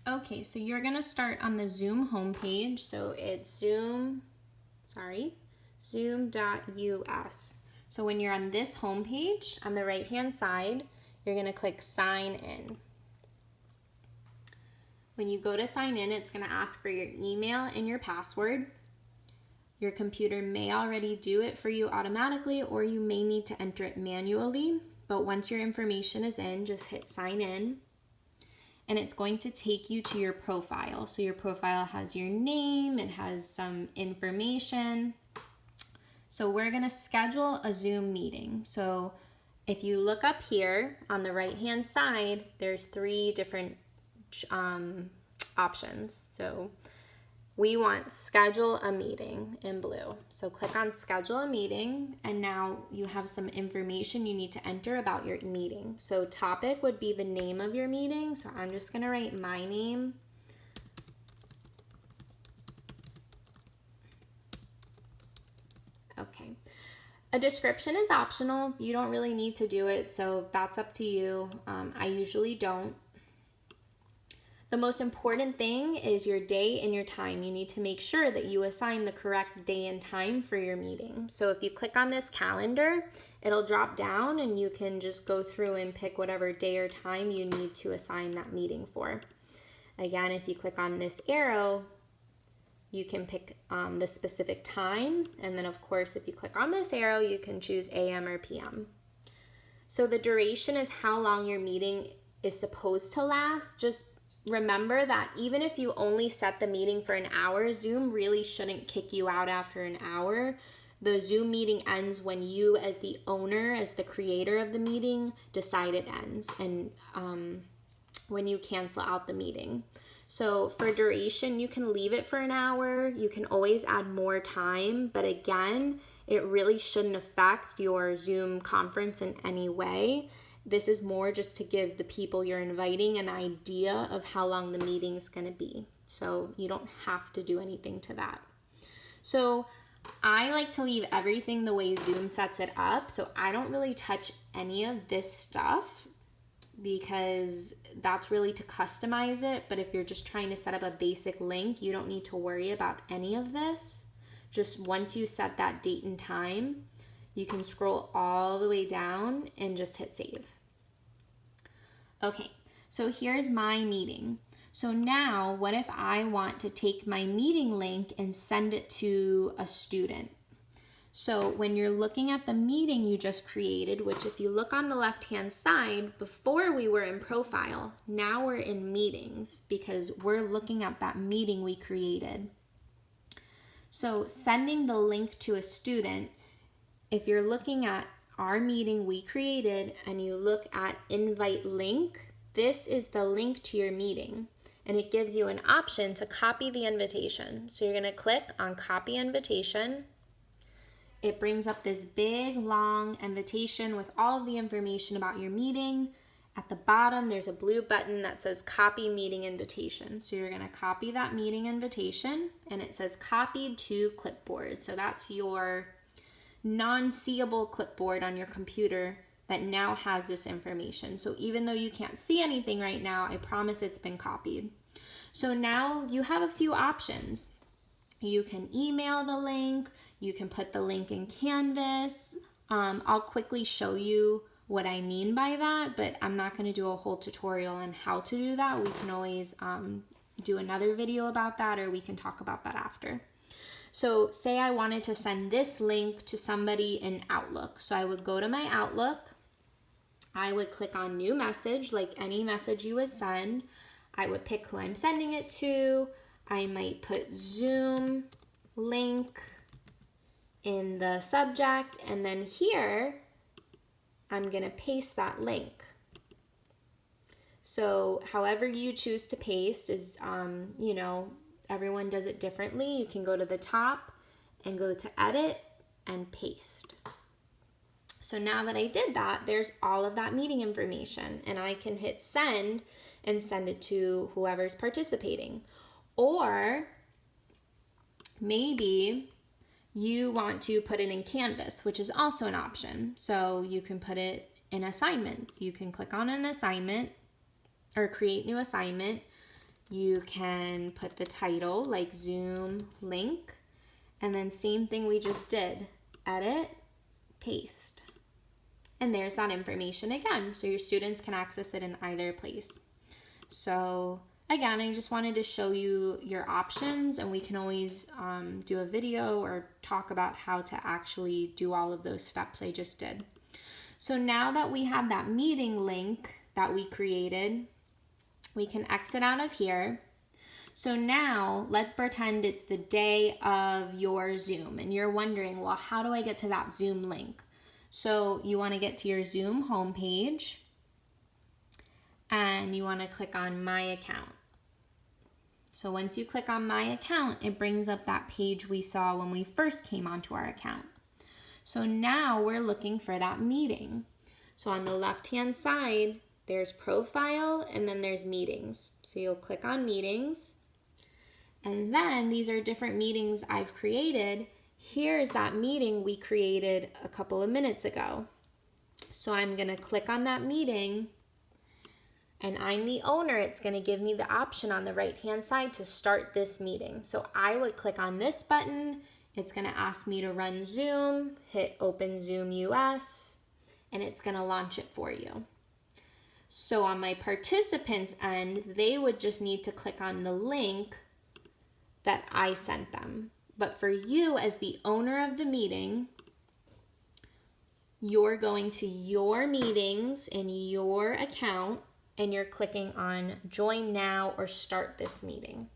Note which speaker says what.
Speaker 1: Okay, so you're gonna start on the Zoom homepage. So it's zoom.us. So when you're on this homepage, on the right-hand side, you're gonna click sign in. When you go to sign in, it's gonna ask for your email and your password. Your computer may already do it for you automatically, or you may need to enter it manually. But once your information is in, just hit sign in. And it's going to take you to your profile. So your profile has your name, it has some information. So we're gonna schedule a Zoom meeting. So if you look up here on the right-hand side, there's 3 different options. So we want schedule a meeting in blue. So click on schedule a meeting, and now you have some information you need to enter about your meeting. So topic would be the name of your meeting. So I'm just gonna write my name. Okay. A description is optional. You don't really need to do it, so that's up to you. I usually don't. The most important thing is your day and your time. You need to make sure that you assign the correct day and time for your meeting. So if you click on this calendar, it'll drop down and you can just go through and pick whatever day or time you need to assign that meeting for. Again, if you click on this arrow, you can pick the specific time. And then of course, if you click on this arrow, you can choose AM or PM. So the duration is how long your meeting is supposed to last. Just remember that even if you only set the meeting for an hour, Zoom really shouldn't kick you out after an hour. The Zoom meeting ends when you, as the owner, as the creator of the meeting, decide it ends, and when you cancel out the meeting. So for duration, you can leave it for an hour. You can always add more time, but again, it really shouldn't affect your Zoom conference in any way. This is more just to give the people you're inviting an idea of how long the meeting's gonna be. So you don't have to do anything to that. So I like to leave everything the way Zoom sets it up. So I don't really touch any of this stuff because that's really to customize it. But if you're just trying to set up a basic link, you don't need to worry about any of this. Just once you set that date and time, you can scroll all the way down and just hit save. Okay, so here's my meeting. So now what if I want to take my meeting link and send it to a student? So when you're looking at the meeting you just created, which if you look on the left-hand side, before we were in profile, now we're in meetings because we're looking at that meeting we created. So sending the link to a student, if you're looking at our meeting we created and you look at invite link, this is the link to your meeting. And it gives you an option to copy the invitation. So you're gonna click on copy invitation. It brings up this big, long invitation with all of the information about your meeting. At the bottom, there's a blue button that says copy meeting invitation. So you're gonna copy that meeting invitation and it says copied to clipboard. So that's your non-seeable clipboard on your computer that now has this information. So even though you can't see anything right now, I promise it's been copied. So now you have a few options. You can email the link, you can put the link in Canvas. I'll quickly show you what I mean by that, but I'm not going to do a whole tutorial on how to do that. We can always do another video about that, or we can talk about that after. So say I wanted to send this link to somebody in Outlook. So I would go to my Outlook. I would click on new message, like any message you would send. I would pick who I'm sending it to. I might put Zoom link in the subject, and then here I'm gonna paste that link. So however you choose to paste is, everyone does it differently. You can go to the top and go to edit and paste. So now that I did that, there's all of that meeting information, and I can hit send and send it to whoever's participating. Or maybe you want to put it in Canvas, which is also an option. So you can put it in assignments. You can click on an assignment or create new assignment. You can put the title like Zoom link, and then same thing we just did, edit, paste. And there's that information again, so your students can access it in either place. So again, I just wanted to show you your options, and we can always do a video or talk about how to actually do all of those steps I just did. So now that we have that meeting link that we created, we can exit out of here. So now let's pretend it's the day of your Zoom and you're wondering, well, how do I get to that Zoom link? So you want to get to your Zoom homepage and you want to click on My Account. So once you click on My Account, it brings up that page we saw when we first came onto our account. So now we're looking for that meeting. So on the left-hand side, there's Profile and then there's Meetings. So you'll click on Meetings. And then these are different meetings I've created. Here's that meeting we created a couple of minutes ago. So I'm going to click on that meeting, and I'm the owner. It's going to give me the option on the right-hand side to start this meeting. So I would click on this button. It's going to ask me to run Zoom, hit Open Zoom US, and it's going to launch it for you. So on my participants' end, they would just need to click on the link that I sent them. But for you as the owner of the meeting, you're going to your meetings in your account and you're clicking on Join Now or Start This Meeting.